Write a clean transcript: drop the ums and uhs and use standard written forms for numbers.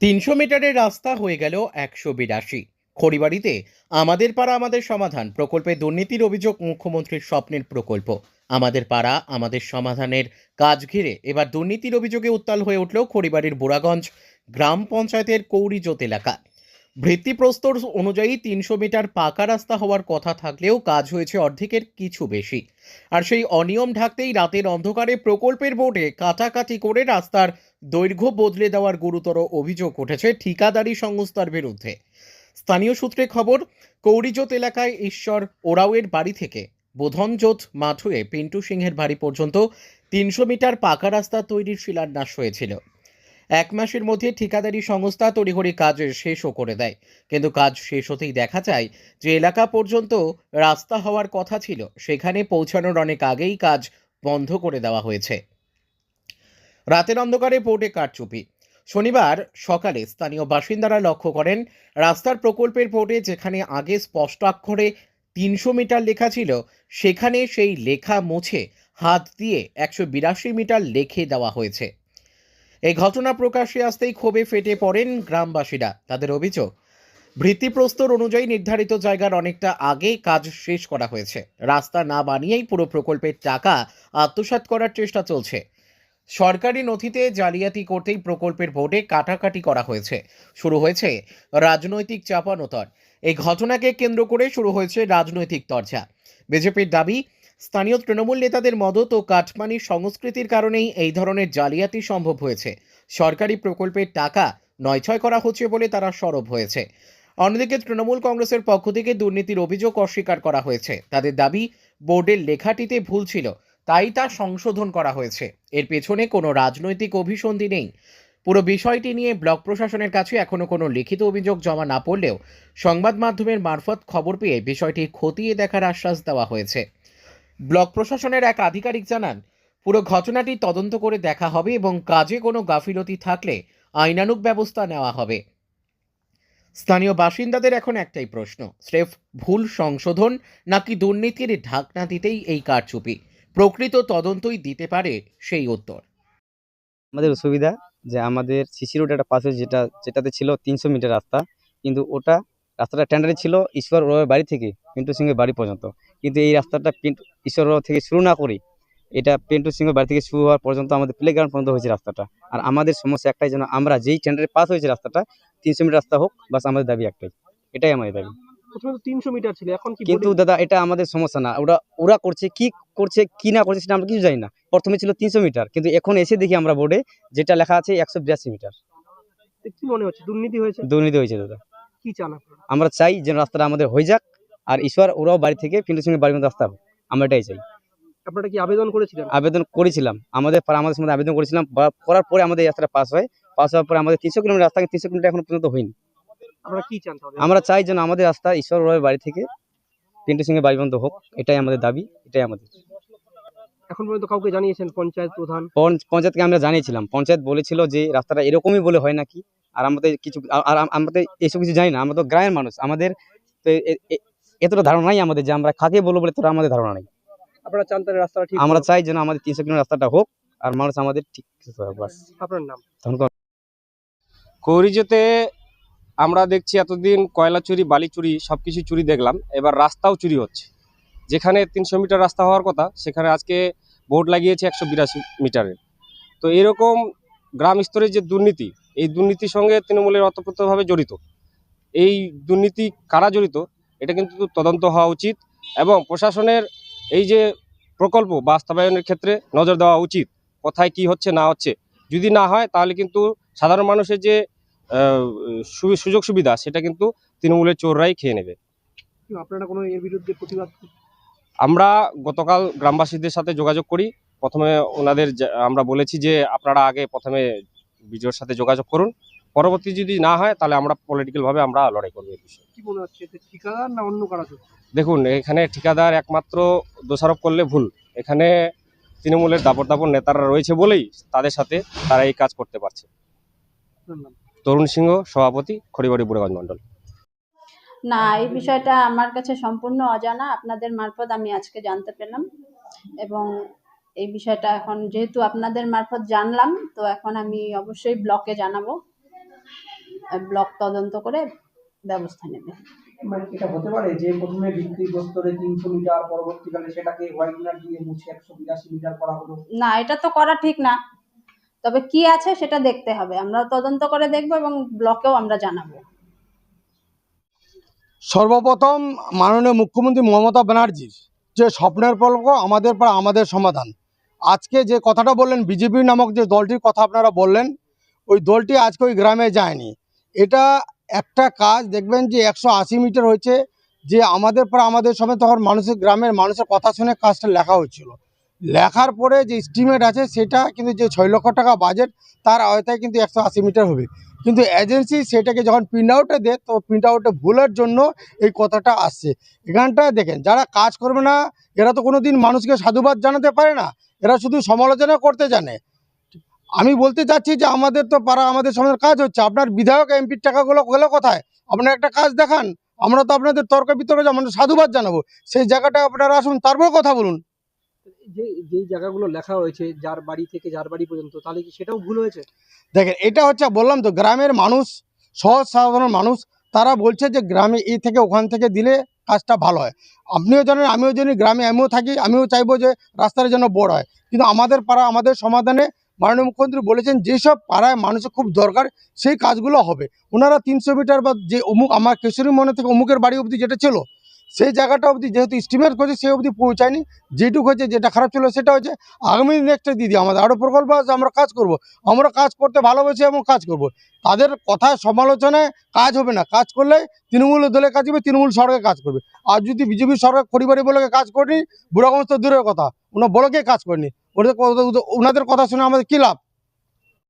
৩০০ মিটারের রাস্তা হয়ে গেল ১৮২। খড়িবাড়িতে আমাদের পাড়া আমাদের সমাধান প্রকল্পে দুর্নীতির অভিযোগ মুখ্যমন্ত্রীর স্বপ্নের প্রকল্প। আমাদের পাড়া আমাদের সমাধানের কাজ ঘিরে এবার দুর্নীতির অভিযোগে উত্তাল হয়ে উঠল খড়িবাড়ির বুড়াগঞ্জ গ্রাম পঞ্চায়েতের কৌরিজোত এলাকা। ভিত্তিপ্রস্তর অনুযায়ী ৩০০ মিটার পাকা রাস্তা হওয়ার কথা থাকলেও কাজ হয়েছে অর্ধেকের কিছু বেশি। আর সেই অনিয়ম ঢাকতেই রাতের অন্ধকারে প্রকল্পের বোর্ডে কাটাকাটি করে রাস্তার দৈর্ঘ্য বদলে দেওয়ার গুরুতর অভিযোগ উঠেছে ঠিকাদারি সংস্থার বিরুদ্ধে। স্থানীয় সূত্রে খবর, কৌরিজোত এলাকায় ঈশ্বর ওরাওয়ের বাড়ি থেকে বোধনজোত মাঠ হয়ে পিন্টু সিংহের বাড়ি পর্যন্ত ৩০০ মিটার পাকা রাস্তা তৈরির শিলান্যাস হয়েছিল। ১ মাসের মধ্যে ঠিকাদারি সংস্থা তড়িঘড়ি কাজ শেষও করে দেয়, কিন্তু কাজ শেষ হতেই দেখা যায় যে এলাকা পর্যন্ত রাস্তা হওয়ার কথা ছিল সেখানে পৌঁছানোর অনেক আগেই কাজ বন্ধ করে দেওয়া হয়েছে। রাতের অন্ধকারে বোর্ডে কারচুপি। শনিবার সকালে স্থানীয় বাসিন্দারা লক্ষ্য করেন রাস্তার প্রকল্পের বোর্ডে যেখানে আগে স্পষ্ট অক্ষরে ৩০০ মিটার লেখা ছিল, সেখানে সেই লেখা মুছে হাত দিয়ে ১৮২ মিটার লিখে দেওয়া হয়েছে। এই ঘটনা প্রকাশ্যে আসতেই ক্ষোভে ফেটে পড়েন গ্রামবাসীরা। তাদের অভিযোগ, ভিত্তিপ্রস্তর অনুযায়ী নির্ধারিত জায়গার অনেকটা আগে কাজ শেষ করা হয়েছে, রাস্তা না বানিয়েই পুরো প্রকল্পের টাকা আত্মসাৎ করার চেষ্টা চলছে। সরকারি নথিতে জালিয়াতি করতেই প্রকল্পের বোর্ডে কাটাকাটি করা হয়েছে। শুরু হয়েছে রাজনৈতিক চাপানোতর। এই ঘটনাকে কেন্দ্র করে শুরু হয়েছে রাজনৈতিক তরজা। বিজেপির দাবি, স্থানীয় তৃণমূল নেতাদের মদত ও কাটমানির সংস্কৃতির কারণেই এই ধরনের জালিয়াতি সম্ভব হয়েছে। সরকারি প্রকল্পের টাকা নয়ছয় করা হচ্ছে বলে তারা সরব হয়েছে। অন্যদিকে তৃণমূল কংগ্রেসের পক্ষ থেকে দুর্নীতির অভিযোগ অস্বীকার করা হয়েছে। তাদের দাবি, বোর্ডের লেখাটিতে ভুল ছিল, তাই তা সংশোধন করা হয়েছে। এর পেছনে কোনো রাজনৈতিক অভিসন্ধি নেই। পুরো বিষয়টি নিয়ে ব্লক প্রশাসনের কাছে এখনো কোনো লিখিত অভিযোগ জমা না পড়লেও সংবাদ মাধ্যমের মারফত খবর পেয়ে বিষয়টি খতিয়ে দেখার আশ্বাস দেওয়া হয়েছে। ব্লক প্রশাসনের এক আধিকারিক জানান, পুরো ঘটনাটি তদন্ত করে দেখা হবে এবং কাজে কোনো গাফিলতি থাকলে আইনানুগ ব্যবস্থা নেওয়া হবে। স্থানীয় বাসিন্দাদের এখন একটাই প্রশ্ন, স্রেফ ভুল সংশোধন নাকি দুর্নীতির ঢাকনা দিতেই এই কারচুপি? প্রকৃত তদন্তই দিতে পারে সেই উত্তর। আমাদের অসুবিধা যে আমাদের সিসি রোড একটা পাস হয়েছে, যেটাতে ছিল ৩০০ মিটার রাস্তা, কিন্তু রাস্তাটা টেন্ডারে ছিল ঈশ্বর ওর বাড়ি থেকে পিন্টু সিংহের বাড়ি পর্যন্ত। কিন্তু এই রাস্তাটা ঈশ্বর থেকে শুরু না করে এটা পিন্টু সিংহের বাড়ি থেকে শুরু হওয়ার পর্যন্ত আমাদের প্লেগ্রাউন্ড পর্যন্ত হয়েছে রাস্তাটা। আর আমাদের সমস্যা একটাই, যেন আমরা যেই টেন্ডারে পাস হয়েছে রাস্তাটা ৩০০ মিটার রাস্তা হোক, বাস আমাদের দাবি একটাই, এটাই আমাদের দাবি। প্রথমে তো ৩০০ মিটার ছিল, এখন কি কিন্তু দাদা এটা আমাদের সমস্যা না, ওরা করছে কি না করছে সেটা আমরা কিছু জানি না। প্রথমে ছিল ৩০০ মিটার, কিন্তু এখন এসে দেখি আমরা বোর্ডে যেটা লেখা আছে ১৮২ মিটার। কি মনে হচ্ছে দুর্নীতি হয়েছে? দুর্নীতি হয়েছে দাদা। কি চান আপনারা? আমরা চাই যে রাস্তাটা আমাদের হয়ে যাক, আর ঈশ্বর ওরাও বাড়ি থেকে পিন্টু সিংহের বাড়ির মধ্যে রাস্তা হোক, আমরা এটাই চাই। আপনারা কি আবেদন করেছিলেন? আবেদন করেছিলাম, আমাদের সঙ্গে আবেদন করেছিলাম, করার পরে আমাদের এই রাস্তাটা পাস হওয়ার পরে আমাদের ৩০০ কিলোমিটার রাস্তা, ৩০০ কিলোমিটার এখনো পর্যন্ত হয়নি। আপনারা কি চান তাহলে? আমরা চাই যেন আমাদের রাস্তা ঈশ্বর ওরাও বাড়ি থেকে পিন্টু সিংহের বাড়ি পর্যন্ত হোক, এটাই আমাদের দাবি, এটাই আমাদের। এখন পর্যন্ত কাউকে জানিয়েছেন? পঞ্চায়েত প্রধান? পঞ্চায়েতকে আমরা জানিয়েছিলাম, পঞ্চায়েত বলেছিল যে রাস্তাটা এরকমই বলে হয় নাকি। আর আমাদের আমাদের এসব কিছু জানি না, আমরা তো গ্রামের মানুষ, আমাদের তো এতটা ধারণা নাই আমাদের যে আমরা কাকে বলবো বলে তোরা আমাদের ধারণা নাই। আপনারা চান তাহলে রাস্তাটা ঠিক? আমরা চাই যেন আমাদের ৩০০ কিলোমিটার রাস্তাটা হোক আর মানুষ আমাদের ঠিক বাস। আপনার নাম? ধন্যবাদ। কৌরিজোতে আমরা দেখছি এতদিন কয়লা চুরি, বালি চুরি, সবকিছু চুরি দেখলাম, এবার রাস্তাও চুরি হচ্ছে। যেখানে ৩০০ মিটার রাস্তা হওয়ার কথা সেখানে আজকে বোর্ড লাগিয়েছে ১৮২ মিটারের। তো এরকম গ্রাম স্তরের যে দুর্নীতি, এই দুর্নীতির সঙ্গে তৃণমূলের ওতপ্রোতভাবে জড়িত। এই দুর্নীতি কারা জড়িত এটা কিন্তু তদন্ত হওয়া উচিত, এবং প্রশাসনের এই যে প্রকল্প বাস্তবায়নের ক্ষেত্রে নজর দেওয়া উচিত, কোথায় কি হচ্ছে না হচ্ছে। যদি না হয় তাহলে কিন্তু সাধারণ মানুষের যে সুযোগ সুবিধা সেটা কিন্তু তৃণমূলের চোররাই খেয়ে নেবে। আপনারা কোনো এর বিরুদ্ধে প্রতিবাদ? আমরা গতকাল গ্রামবাসীদের সাথে যোগাযোগ করি। প্রথমে ওনাদের আমরা বলেছি যে আপনারা আগে প্রথমে বিডিওর সাথে যোগাযোগ করুন, পরবর্তী যদি না হয় তাহলে আমরা পলিটিক্যালভাবে আমরা লড়াই করবো এই বিষয়ে। কি মনে হচ্ছে, ঠিকাদার না অন্য কারা? দেখুন, এখানে ঠিকাদার একমাত্র দোষারোপ করলে ভুল। এখানে তৃণমূলের দাপট নেতারা রয়েছে বলেই তাদের সাথে তারা এই কাজ করতে পারছে। তরুণ সিংহ, সভাপতি, খড়িবাড়ি বুড়াগঞ্জ মণ্ডল। না, এই বিষয়টা আমার কাছে সম্পূর্ণ অজানা, আপনাদের মারফত আমি আজকে জানতে পেলাম। এবং এই বিষয়টা এখন যেহেতু আপনাদের মারফত জানলাম, তো এখন আমি অবশ্যই ব্লকে জানাবো। ব্লক তদন্ত করে ব্যবস্থা নেবে। মানে এটা হতে পারে যে প্রথমে বিক্রি প্রস্তরে 300 মিটার, পরবর্তীকালে সেটাকে হোয়াইটনার দিয়ে মুছে 182 মিটার করা হলো। না, এটা তো করা ঠিক না। তবে কি আছে সেটা দেখতে হবে, আমরা তদন্ত করে দেখবো এবং ব্লকেও আমরা জানাবো। সর্বপ্রথম মাননীয় মুখ্যমন্ত্রী মমতা ব্যানার্জির যে স্বপ্নের প্রকল্প আমাদের পাড়া আমাদের সমাধান, আজকে যে কথাটা বললেন বিজেপি নামক যে দলটির কথা আপনারা বললেন, ওই দলটি আজকে ওই গ্রামে যায়নি। এটা একটা কাজ দেখবেন যে 180 মিটার হয়েছে, যে আমাদের পাড়া আমাদের সময় তখন মানুষের গ্রামের মানুষের কথা শুনে কাজটা লেখা হচ্ছিল। লেখার পরে যে এস্টিমেট আছে সেটা কিন্তু যে 6 লক্ষ টাকা বাজেট, তার আওতায় কিন্তু 180 মিটার হবে। কিন্তু এজেন্সি সেটাকে যখন প্রিন্ট আউটে দেয়, তো প্রিন্ট আউটে ভুলের জন্য এই কথাটা আসছে। এখানটায় দেখেন যারা কাজ করবে না, এরা তো কোনো দিন মানুষকে সাধুবাদ জানাতে পারে না, এরা শুধু সমালোচনা করতে জানে। আমি বলতে চাচ্ছি যে আমাদের তো পাড়া আমাদের সমাজের কাজ হচ্ছে, আপনার বিধায়ক এমপির টাকাগুলো গেলো কোথায়? আপনার একটা কাজ দেখান, আমরা তো আপনাদের তর্ক বিতর্কে আমরা সাধুবাদ জানাবো, সেই জায়গাটা আপনারা আসুন, তারপর কথা বলুন। যেই জায়গাগুলো লেখা হয়েছে যার বাড়ি থেকে যার বাড়ি পর্যন্ত, তাহলে কি সেটাও ভুল হয়েছে? দেখেন এটা হচ্ছে বললাম তো, গ্রামের মানুষ, সহজ সাধারণ মানুষ, তারা বলছে যে গ্রামে এই থেকে ওখান থেকে দিলে কাজটা ভালো হয়। আপনিও জানেন, আমিও জানি, গ্রামে আমিও থাকি, আমিও চাইবো যে রাস্তাটা যেন বড় হয়। কিন্তু আমাদের পাড়া আমাদের সমাধানে মাননীয় মুখ্যমন্ত্রী বলেছেন যেসব পাড়ায় মানুষের খুব দরকার সেই কাজগুলো হবে। ওনারা 300 মিটার বা যে অমুক আমার কেশরী মনে থেকে অমুকের বাড়ি অবধি যেটা ছিল সেই জায়গাটা অবধি যেহেতু স্টিমেট করছে সেই অবধি পৌঁছায়নি, যেটুকু হয়েছে যেটা খারাপ ছিল সেটা হচ্ছে। আগামী নেক্সটে দিদি আমাদের আরও প্রকল্প আছে, আমরা কাজ করব, আমরা কাজ করতে ভালোবাসি এবং কাজ করব। তাদের কথায় সমালোচনায় কাজ হবে না, কাজ করলে তৃণমূল দলে কাজ করবে, তৃণমূল সরকার কাজ করবে। আর যদি বিজেপি সরকার পরিবারে বলে কাজ করেনি, বুড়াগঞ্জ তো দূরের কথা, ওনার বড়কে কাজ করেনি, ওনাদের কথা শুনে আমাদের কী লাভ?